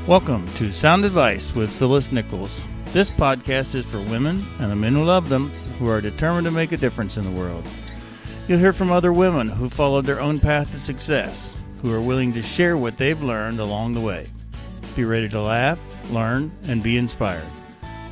Welcome to Sound Advice with Phyllis Nichols. This podcast is for women and the men who love them, who are determined to make a difference in the world. You'll hear from other women who followed their own path to success, who are willing to share what they've learned along the way. Be ready to laugh, learn, and be inspired.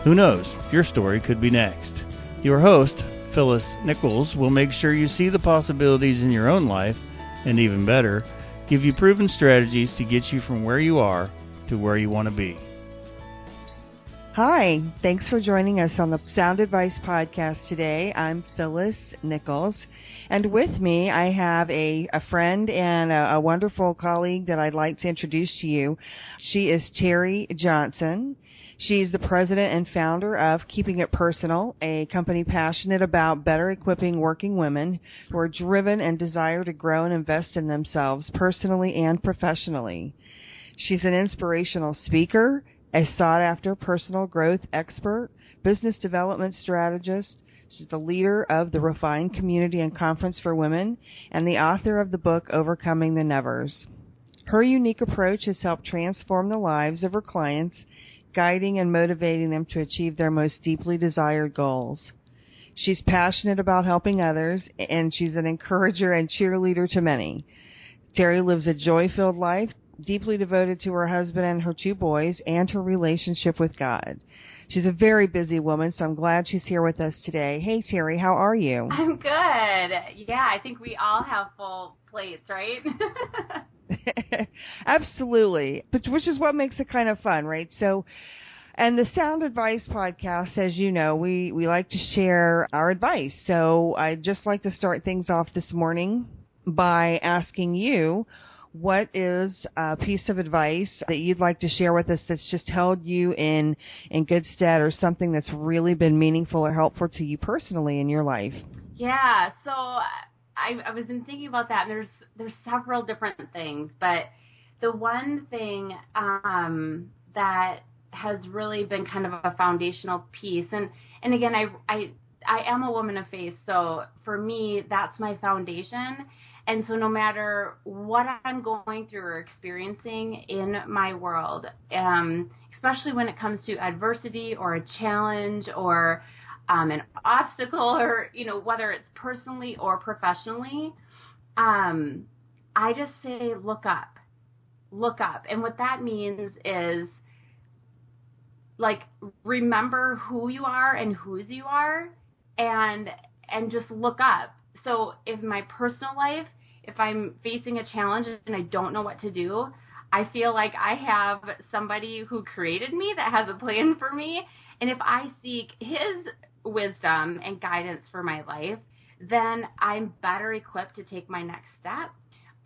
Who knows, your story could be next. Your host, Phyllis Nichols, will make sure you see the possibilities in your own life, and even better, give you proven strategies to get you from where you are to where you want to be. Hi, thanks for joining us on the Sound Advice podcast today. I'm Phyllis Nichols, and with me I have a friend and a wonderful colleague that I'd like to introduce to you. She is Teri Johnson. She's the president and founder of Keeping It Personal, a company passionate about better equipping working women who are driven and desire to grow and invest in themselves personally and professionally. She's an inspirational speaker, a sought-after personal growth expert, business development strategist. She's the leader of the Refined Community and Conference for Women and the author of the book Overcoming the Nevers. Her unique approach has helped transform the lives of her clients, guiding and motivating them to achieve their most deeply desired goals. She's passionate about helping others, and she's an encourager and cheerleader to many. Teri lives a joy-filled life, deeply devoted to her husband and her two boys and her relationship with God. She's a very busy woman, so I'm glad she's here with us today. Hey, Teri, how are you? I'm good. Yeah, I think we all have full plates, right? Absolutely, which is what makes it kind of fun, right? So, and the Sound Advice podcast, as you know, we like to share our advice. So I'd just like to start things off this morning by asking you, what is a piece of advice that you'd like to share with us that's just held you in good stead, or something that's really been meaningful or helpful to you personally in your life? Yeah, so I was thinking about that, and there's several different things, but the one thing that has really been kind of a foundational piece, and again, I am a woman of faith, so for me, that's my foundation. And so no matter what I'm going through or experiencing in my world, especially when it comes to adversity or a challenge or an obstacle, or, whether it's personally or professionally, I just say, look up. Look up. And what that means is, remember who you are and whose you are, and just look up. So in my personal life, if I'm facing a challenge and I don't know what to do, I feel like I have somebody who created me that has a plan for me. And if I seek his wisdom and guidance for my life, then I'm better equipped to take my next step.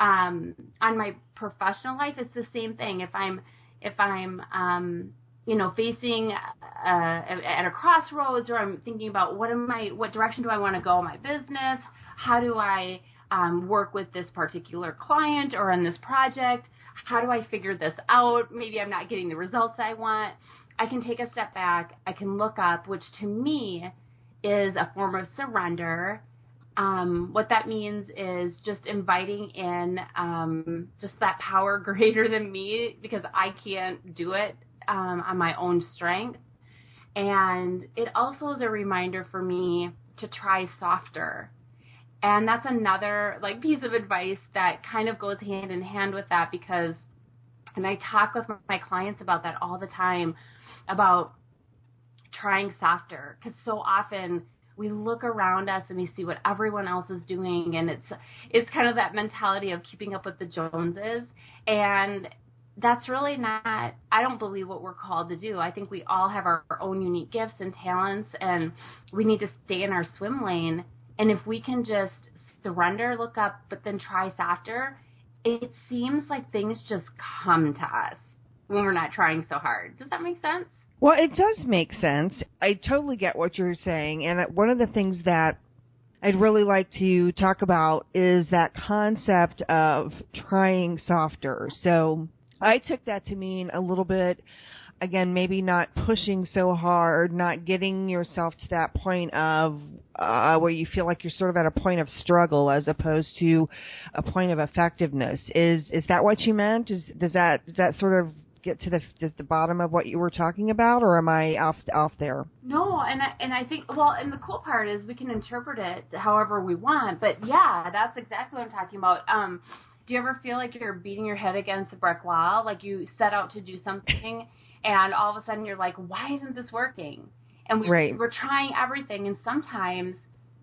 On my professional life, it's the same thing. If I'm facing at a crossroads, or I'm thinking about what direction do I want to go in my business? How do I work with this particular client or on this project? How do I figure this out? Maybe I'm not getting the results I want. I can take a step back. I can look up, which to me is a form of surrender. What that means is just inviting in just that power greater than me, because I can't do it on my own strength. And it also is a reminder for me to try softer. And that's another piece of advice that kind of goes hand in hand with that, because, and I talk with my clients about that all the time, about trying softer, because so often we look around us and we see what everyone else is doing, and it's kind of that mentality of keeping up with the Joneses, and that's really not, I don't believe, what we're called to do. I think we all have our own unique gifts and talents, and we need to stay in our swim lane. And if we can just surrender, look up, but then try softer, it seems like things just come to us when we're not trying so hard. Does that make sense? Well, it does make sense. I totally get what you're saying. And one of the things that I'd really like to talk about is that concept of trying softer. So I took that to mean a little bit, again, maybe not pushing so hard, not getting yourself to that point of where you feel like you're sort of at a point of struggle as opposed to a point of effectiveness. Is that what you meant? Does that sort of get to the bottom of what you were talking about, or am I off there? No, and I think, well, and the cool part is we can interpret it however we want, but yeah, that's exactly what I'm talking about. Do you ever feel like you're beating your head against a brick wall? Like you set out to do something and all of a sudden you're like, why isn't this working? And we're trying everything, and sometimes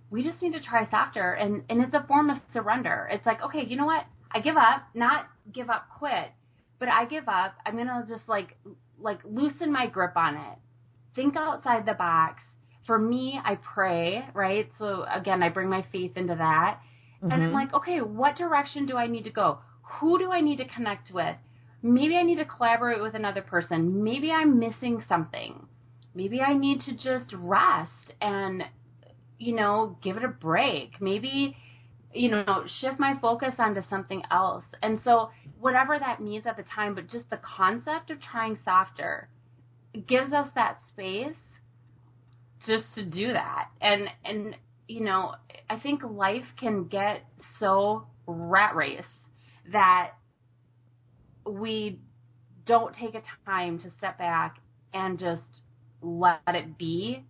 we just need to try softer, and it's a form of surrender. It's like, okay, you know what? I give up, not give up, quit, but I give up. I'm going to just like loosen my grip on it. Think outside the box. For me, I pray, right? So again, I bring my faith into that. Mm-hmm. And I'm like, okay, what direction do I need to go? Who do I need to connect with? Maybe I need to collaborate with another person. Maybe I'm missing something. Maybe I need to just rest and, give it a break. Maybe, shift my focus onto something else. And so whatever that means at the time, but just the concept of trying softer gives us that space just to do that. And I think life can get so rat race that we don't take a time to step back and just let it be,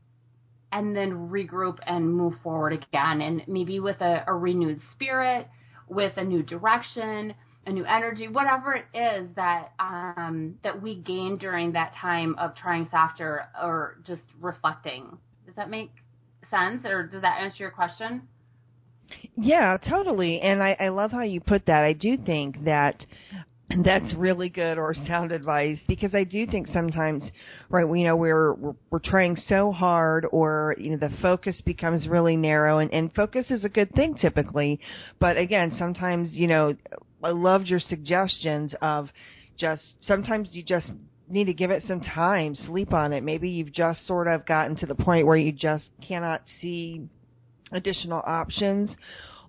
and then regroup and move forward again, and maybe with a renewed spirit, with a new direction, a new energy, whatever it is that that we gain during that time of trying softer or just reflecting. Does that make sense, or does that answer your question? Yeah, totally. And I love how you put that. I do think that that's really good or sound advice, because I do think sometimes, right, we're trying so hard, or, the focus becomes really narrow, and focus is a good thing typically. But again, sometimes, I loved your suggestions of sometimes you just need to give it some time, sleep on it. Maybe you've just sort of gotten to the point where you just cannot see additional options.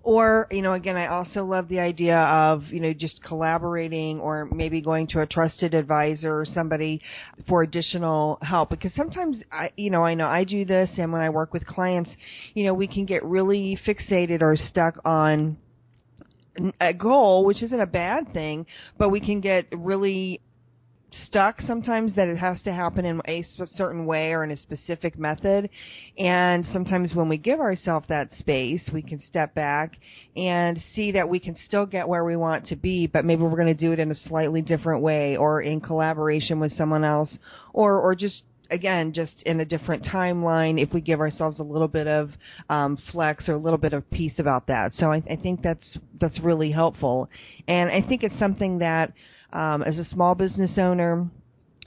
Or, again, I also love the idea of, just collaborating, or maybe going to a trusted advisor or somebody for additional help. Because sometimes, I know I do this, and when I work with clients, we can get really fixated or stuck on a goal, which isn't a bad thing, but we can get really stuck sometimes that it has to happen in a certain way or in a specific method. And sometimes when we give ourselves that space, we can step back and see that we can still get where we want to be, but maybe we're going to do it in a slightly different way, or in collaboration with someone else, or just again, just in a different timeline, if we give ourselves a little bit of flex or a little bit of peace about that. So I think that's really helpful. And I think it's something that as a small business owner,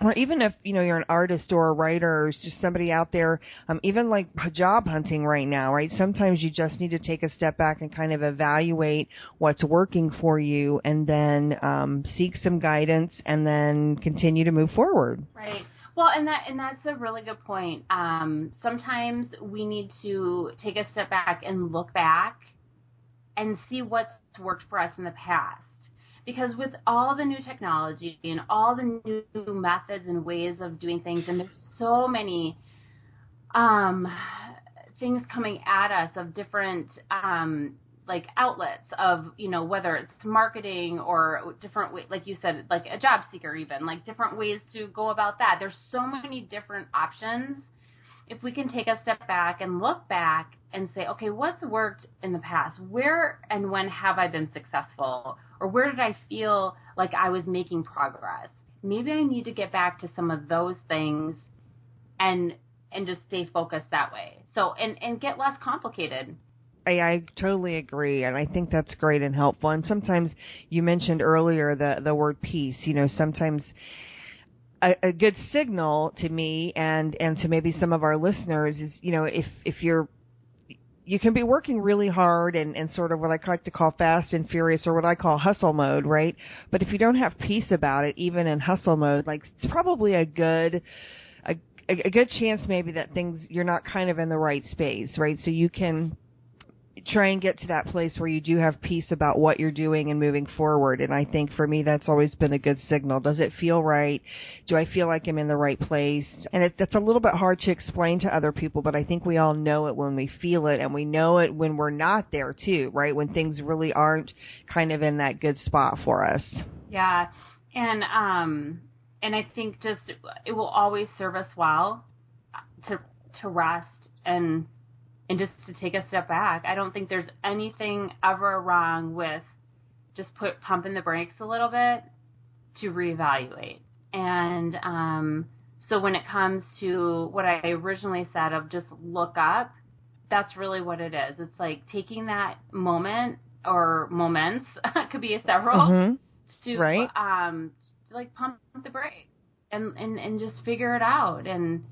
or even if, you're an artist or a writer, or just somebody out there, even like job hunting right now, right? Sometimes you just need to take a step back and kind of evaluate what's working for you, and then seek some guidance, and then continue to move forward. Right. Well, and that's a really good point. Sometimes we need to take a step back and look back and see what's worked for us in the past. Because with all the new technology and all the new methods and ways of doing things, and there's so many things coming at us of different like outlets of, whether it's marketing or different ways, like you said, like a job seeker even, like different ways to go about that. There's so many different options. If we can take a step back and look back and say, okay, what's worked in the past? Where and when have I been successful? Or where did I feel like I was making progress? Maybe I need to get back to some of those things and just stay focused that way. So, and get less complicated. I totally agree, and I think that's great and helpful. And sometimes you mentioned earlier the word peace. Sometimes a good signal to me and to maybe some of our listeners is, if you can be working really hard and sort of what I like to call fast and furious, or what I call hustle mode, right? But if you don't have peace about it, even in hustle mode, like, it's probably a good chance maybe that you're not kind of in the right space, right? So you can try and get to that place where you do have peace about what you're doing and moving forward. And I think for me, that's always been a good signal. Does it feel right? Do I feel like I'm in the right place? And that's a little bit hard to explain to other people, but I think we all know it when we feel it, and we know it when we're not there too, right? When things really aren't kind of in that good spot for us. Yeah. And I think just it will always serve us well to rest and just to take a step back. I don't think there's anything ever wrong with just pumping the brakes a little bit to reevaluate. And so when it comes to what I originally said of just look up, that's really what it is. It's like taking that moment or moments, could be several, to like pump the brakes and just figure it out. And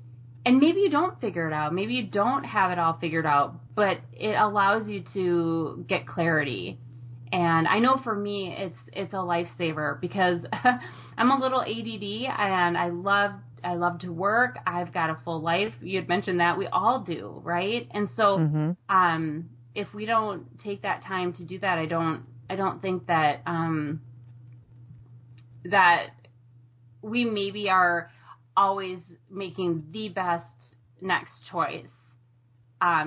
maybe you don't figure it out. Maybe you don't have it all figured out, but it allows you to get clarity. And I know for me, it's a lifesaver because I'm a little ADD and I love to work. I've got a full life. You had mentioned that we all do, right? And so, if we don't take that time to do that, I don't think that, that we maybe are always making the best next choice,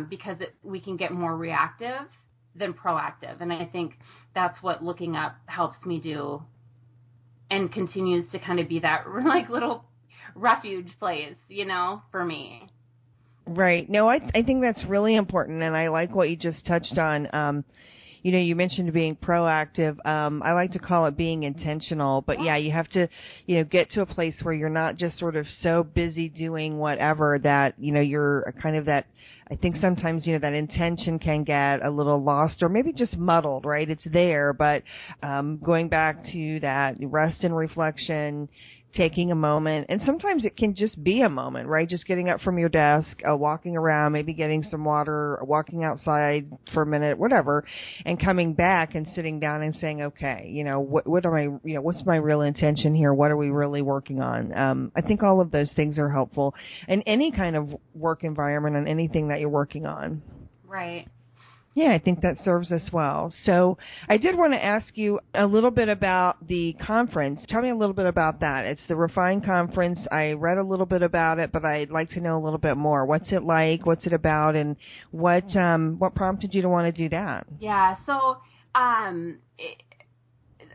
because we can get more reactive than proactive. And I think that's what looking up helps me do and continues to kind of be that like little refuge place, for me. Right. No, I think that's really important. And I like what you just touched on. You mentioned being proactive. I like to call it being intentional, but yeah, you have to, get to a place where you're not just sort of so busy doing whatever that, you're kind of that, I think sometimes, that intention can get a little lost or maybe just muddled, right? It's there, but going back to that rest and reflection, taking a moment, and sometimes it can just be a moment, right? Just getting up from your desk, walking around, maybe getting some water, walking outside for a minute, whatever, and coming back and sitting down and saying, okay, what am I, what's my real intention here? What are we really working on? I think all of those things are helpful in any kind of work environment and anything that you're working on. Right. Yeah, I think that serves us well. So I did want to ask you a little bit about the conference. Tell me a little bit about that. It's the Refine Conference. I read a little bit about it, but I'd like to know a little bit more. What's it like? What's it about? And what prompted you to want to do that? Yeah, so,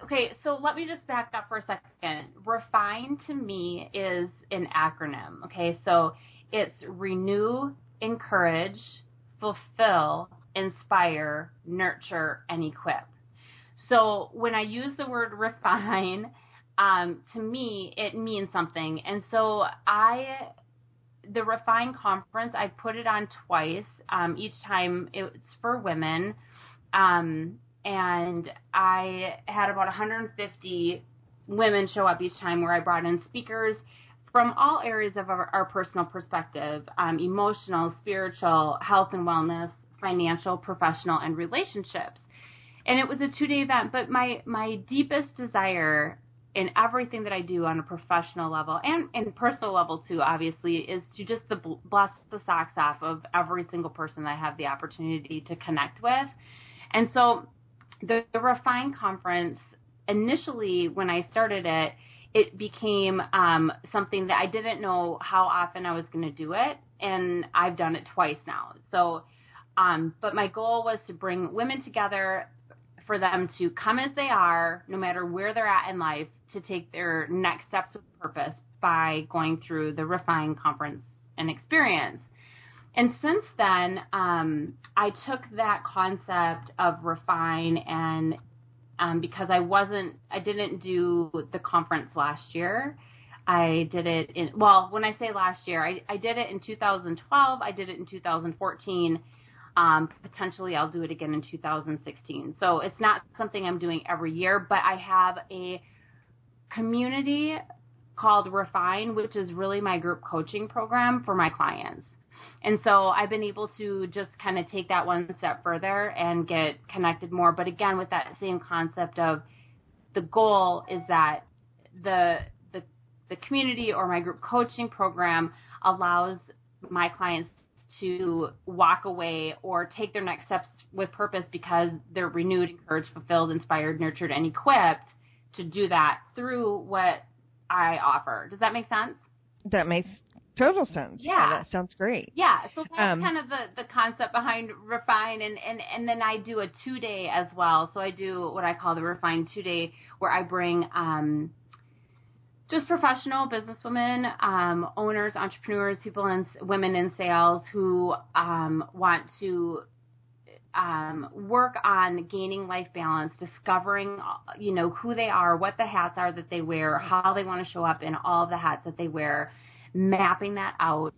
okay, so let me just back up for a second. Refine to me is an acronym, okay? So it's renew, encourage, fulfill, inspire, nurture, and equip. So when I use the word refine, to me, it means something. And so the Refine Conference, I put it on twice. Each time it's for women. And I had about 150 women show up each time, where I brought in speakers from all areas of our personal perspective, emotional, spiritual, health and wellness, financial, professional, and relationships. And it was a 2-day event, but my deepest desire in everything that I do on a professional level and personal level too, obviously, is to just bless the socks off of every single person that I have the opportunity to connect with. And so the Refine Conference, initially when I started it, it became something that I didn't know how often I was going to do it, and I've done it twice now. So but my goal was to bring women together, for them to come as they are, no matter where they're at in life, to take their next steps with purpose by going through the Refine Conference and experience. And since then, I took that concept of Refine and because I didn't do the conference last year. I did it when I say last year, I did it in 2012. I did it in 2014. Potentially I'll do it again in 2016. So it's not something I'm doing every year, but I have a community called Refine, which is really my group coaching program for my clients. And so I've been able to just kind of take that one step further and get connected more. But again, with that same concept of the goal is that the community or my group coaching program allows my clients to walk away or take their next steps with purpose because they're renewed, encouraged, fulfilled, inspired, nurtured, and equipped to do that through what I offer. Does that make sense? That makes total sense. Yeah. That sounds great. Yeah. So that's kind of the concept behind Refine. And then I do a 2-day as well. So I do what I call the Refine 2-day, where I bring Just professional businesswomen, owners, entrepreneurs, women in sales who want to work on gaining life balance, discovering, who they are, what the hats are that they wear, how they want to show up in all of the hats that they wear, mapping that out,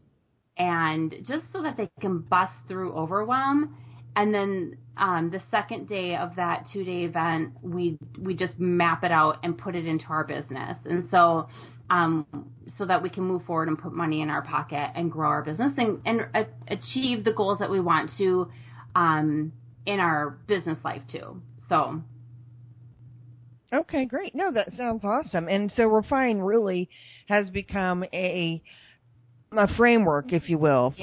and just so that they can bust through overwhelm. And then the second day of that 2-day event, we just map it out and put it into our business. And so that we can move forward and put money in our pocket and grow our business and achieve the goals that we want to in our business life too. So. Okay, great. No, that sounds awesome. And so Refine really has become a framework, if you will,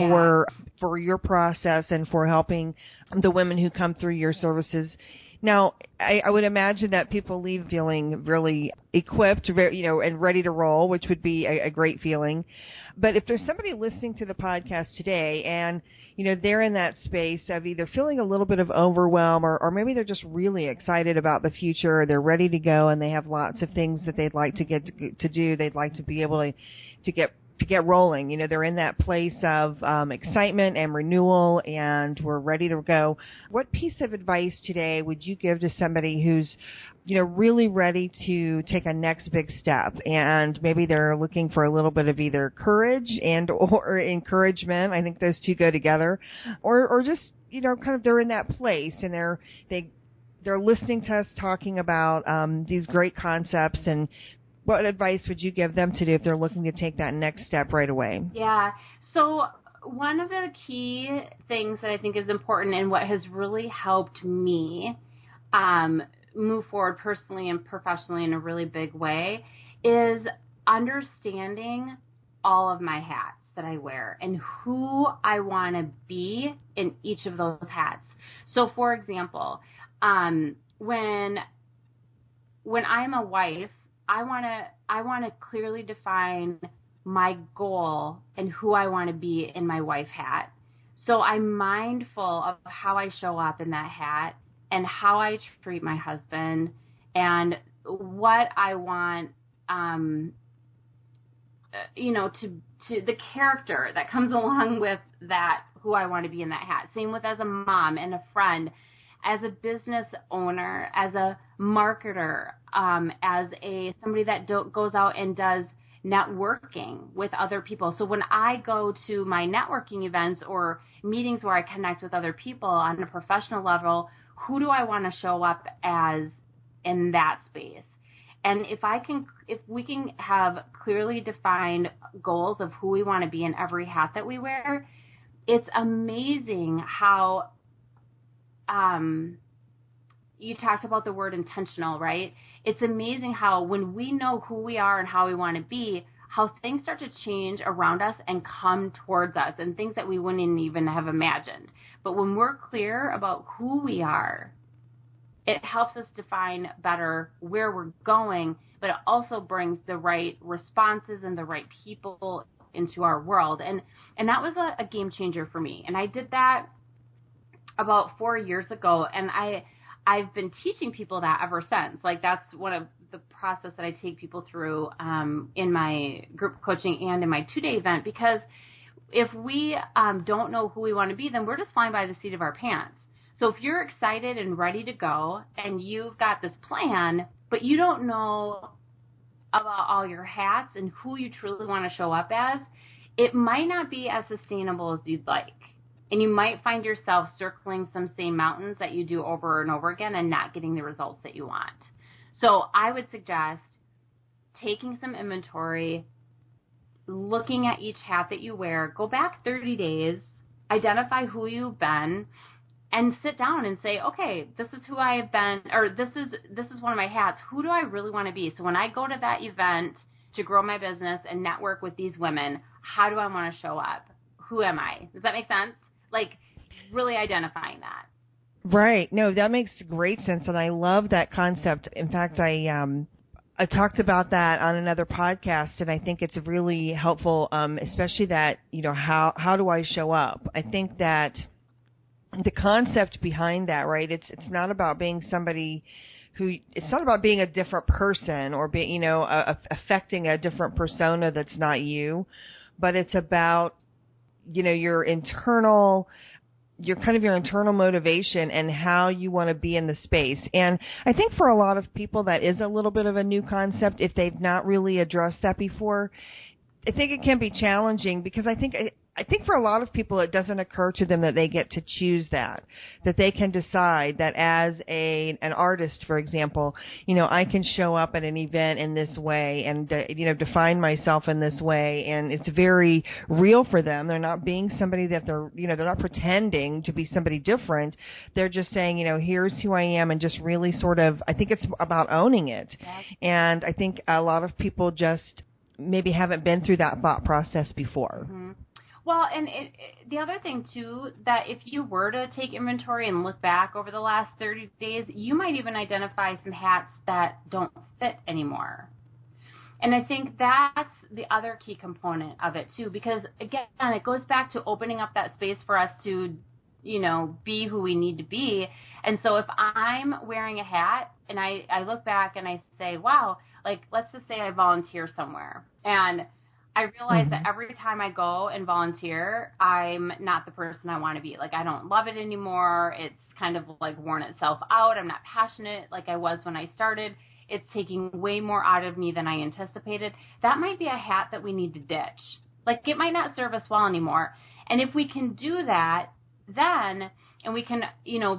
for your process and for helping the women who come through your services. Now, I would imagine that people leave feeling really equipped, and ready to roll, which would be a great feeling. But if there's somebody listening to the podcast today and, they're in that space of either feeling a little bit of overwhelm or maybe they're just really excited about the future, or they're ready to go and they have lots of things that they'd like to get to do, they'd like to be able to get rolling. They're in that place of excitement and renewal, and we're ready to go. What piece of advice today would you give to somebody who's, really ready to take a next big step, and maybe they're looking for a little bit of either courage and or encouragement? I think those two go together, or just kind of they're in that place and they're listening to us talking about these great concepts. And what advice would you give them to do if they're looking to take that next step right away? Yeah. So one of the key things that I think is important and what has really helped me move forward personally and professionally in a really big way is understanding all of my hats that I wear and who I want to be in each of those hats. So for example, when I'm a wife, I want to clearly define my goal and who I want to be in my wife hat. So I'm mindful of how I show up in that hat and how I treat my husband and what I want, to the character that comes along with that, who I want to be in that hat. Same with as a mom and a friend, as a business owner, as a marketer, as somebody that goes out and does networking with other people. So when I go to my networking events or meetings where I connect with other people on a professional level, who do I want to show up as in that space? And if we can have clearly defined goals of who we want to be in every hat that we wear, it's amazing how you talked about the word intentional, right? It's amazing how when we know who we are and how we want to be, how things start to change around us and come towards us, and things that we wouldn't even have imagined. But when we're clear about who we are, it helps us define better where we're going, but it also brings the right responses and the right people into our world. And that was a game changer for me. And I did that about 4 years ago, and I've been teaching people that ever since. Like, that's one of the process that I take people through in my group coaching and in my 2-day event, because if we don't know who we want to be, then we're just flying by the seat of our pants. So if you're excited and ready to go and you've got this plan, but you don't know about all your hats and who you truly want to show up as, it might not be as sustainable as you'd like. And you might find yourself circling some same mountains that you do over and over again and not getting the results that you want. So I would suggest taking some inventory, looking at each hat that you wear, go back 30 days, identify who you've been, and sit down and say, okay, this is who I have been, or this is one of my hats. Who do I really want to be? So when I go to that event to grow my business and network with these women, how do I want to show up? Who am I? Does that make sense? Like, really identifying that. Right. No, that makes great sense, and I love that concept. In fact, I talked about that on another podcast, and I think it's really helpful, especially that, how do I show up? I think that the concept behind that, right, it's not about being somebody it's not about being a different person or being, affecting a different persona that's not you, but it's about, your internal motivation and how you want to be in the space. And I think for a lot of people that is a little bit of a new concept if they've not really addressed that before. I think it can be challenging because I think for a lot of people it doesn't occur to them that they get to choose that they can decide that as an artist, for example, I can show up at an event in this way and, define myself in this way. And it's very real for them. They're not being somebody that they're not pretending to be somebody different. They're just saying, here's who I am, and just really sort of, I think it's about owning it. Yeah. And I think a lot of people just maybe haven't been through that thought process before. Mm-hmm. Well, and the other thing, too, that if you were to take inventory and look back over the last 30 days, you might even identify some hats that don't fit anymore. And I think that's the other key component of it, too, because, again, it goes back to opening up that space for us to, be who we need to be. And so if I'm wearing a hat and I look back and I say, wow, like, let's just say I volunteer somewhere, and I realize that every time I go and volunteer, I'm not the person I want to be. Like, I don't love it anymore. It's kind of like worn itself out. I'm not passionate like I was when I started. It's taking way more out of me than I anticipated. That might be a hat that we need to ditch. Like, it might not serve us well anymore. And if we can do that, then, and we can,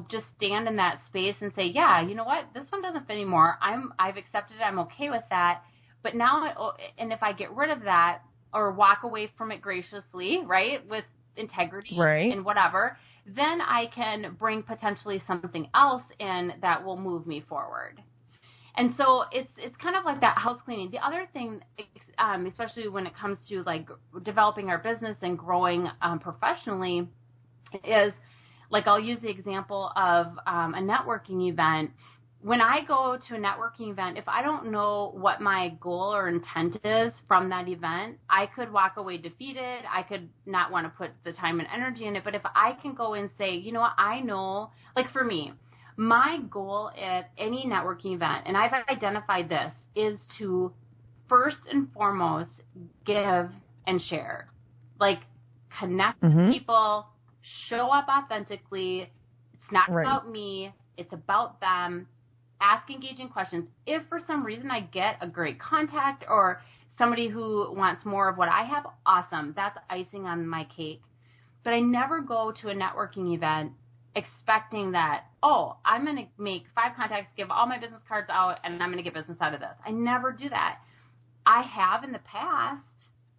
just stand in that space and say, yeah, you know what, this one doesn't fit anymore. I've accepted it. I'm okay with that. But now, and if I get rid of that or walk away from it graciously, right, with integrity and whatever, then I can bring potentially something else in that will move me forward. And so it's kind of like that house cleaning. The other thing, especially when it comes to like developing our business and growing professionally, is like, I'll use the example of a networking event. When I go to a networking event, if I don't know what my goal or intent is from that event, I could walk away defeated. I could not want to put the time and energy in it. But if I can go and say, you know what, I know, like for me, my goal at any networking event, and I've identified this, is to first and foremost give and share. Like, connect with people, show up authentically. It's not about me. It's about them. Ask engaging questions. If for some reason I get a great contact or somebody who wants more of what I have, awesome. That's icing on my cake. But I never go to a networking event expecting that, oh, I'm going to make 5 contacts, give all my business cards out, and I'm going to get business out of this. I never do that. I have in the past,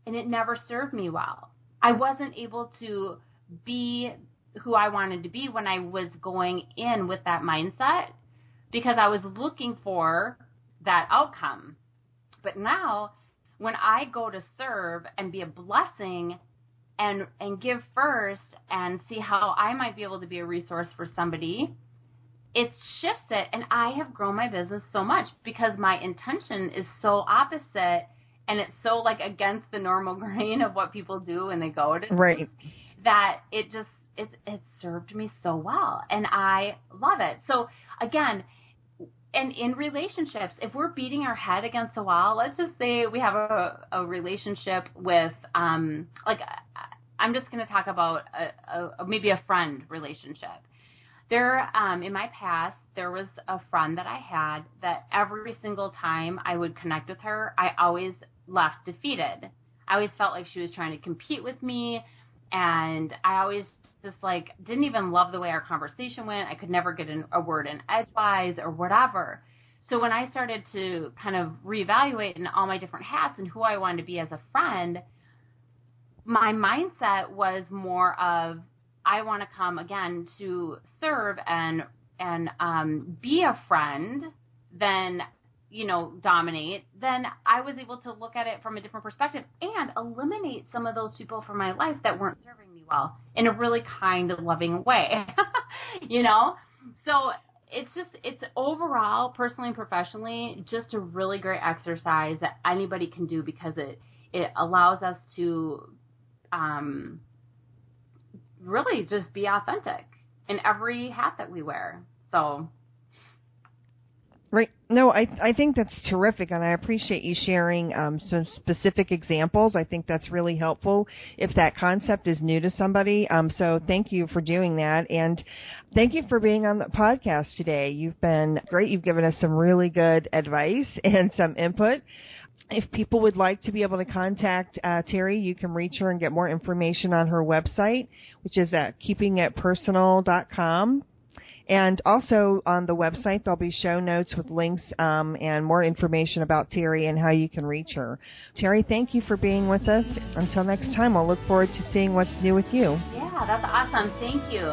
and it never served me well. I wasn't able to be who I wanted to be when I was going in with that mindset, because I was looking for that outcome. But now, when I go to serve and be a blessing and give first and see how I might be able to be a resource for somebody, it shifts it. And I have grown my business so much because my intention is so opposite, and it's so like against the normal grain of what people do when they go to things, that it served me so well, and I love it. So again, and in relationships, if we're beating our head against the wall, let's just say we have a relationship with, like, I'm just going to talk about maybe a friend relationship. There, in my past, there was a friend that I had that every single time I would connect with her, I always left defeated. I always felt like she was trying to compete with me, and I always just like didn't even love the way our conversation went. I could never get a word in edgewise or whatever. So when I started to kind of reevaluate in all my different hats and who I wanted to be as a friend, my mindset was more of, I want to come again to serve and be a friend than, dominate. Then I was able to look at it from a different perspective and eliminate some of those people from my life that weren't serving me well in a really kind of loving way, So it's overall, personally and professionally, just a really great exercise that anybody can do, because it allows us to really just be authentic in every hat that we wear. So Right. No, I think that's terrific, and I appreciate you sharing some specific examples. I think that's really helpful if that concept is new to somebody. So thank you for doing that, and thank you for being on the podcast today. You've been great. You've given us some really good advice and some input. If people would like to be able to contact Teri, you can reach her and get more information on her website, which is at keepingitpersonal.com. And also on the website, there'll be show notes with links and more information about Teri and how you can reach her. Teri, thank you for being with us. Until next time, we'll look forward to seeing what's new with you. Yeah, that's awesome. Thank you.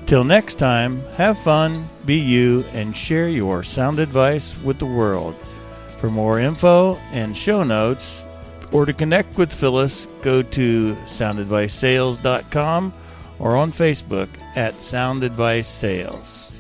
Till next time, have fun, be you, and share your sound advice with the world. For more info and show notes, or to connect with Phyllis, go to soundadvicesales.com or on Facebook at Sound Advice Sales.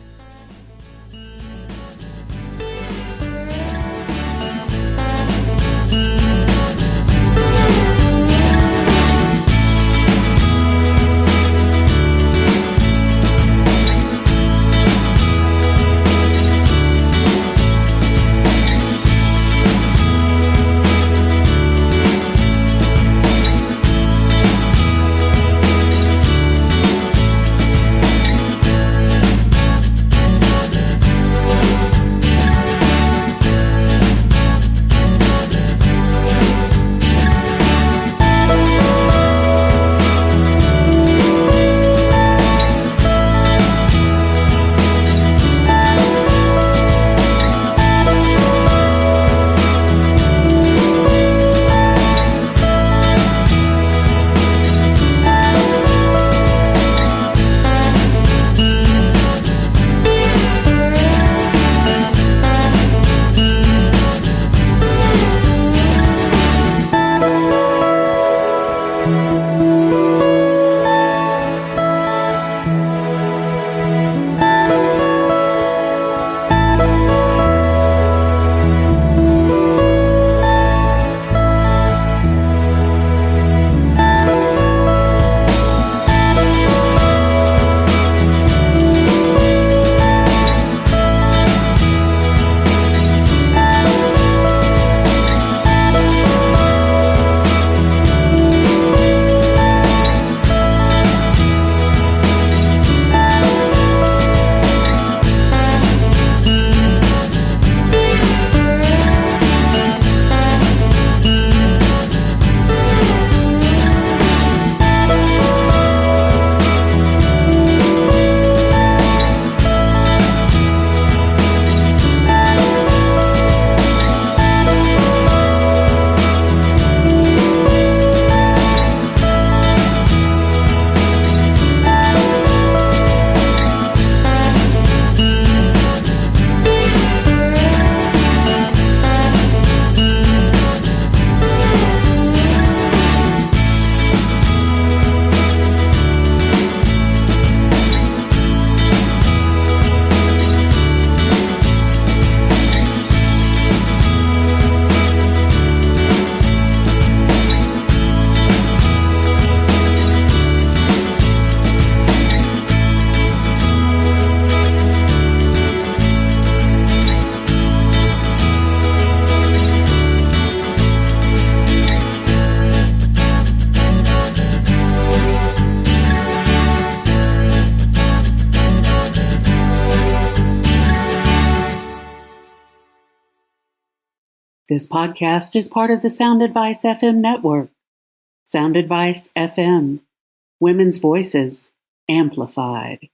This podcast is part of the Sound Advice FM network. Sound Advice FM, women's voices amplified.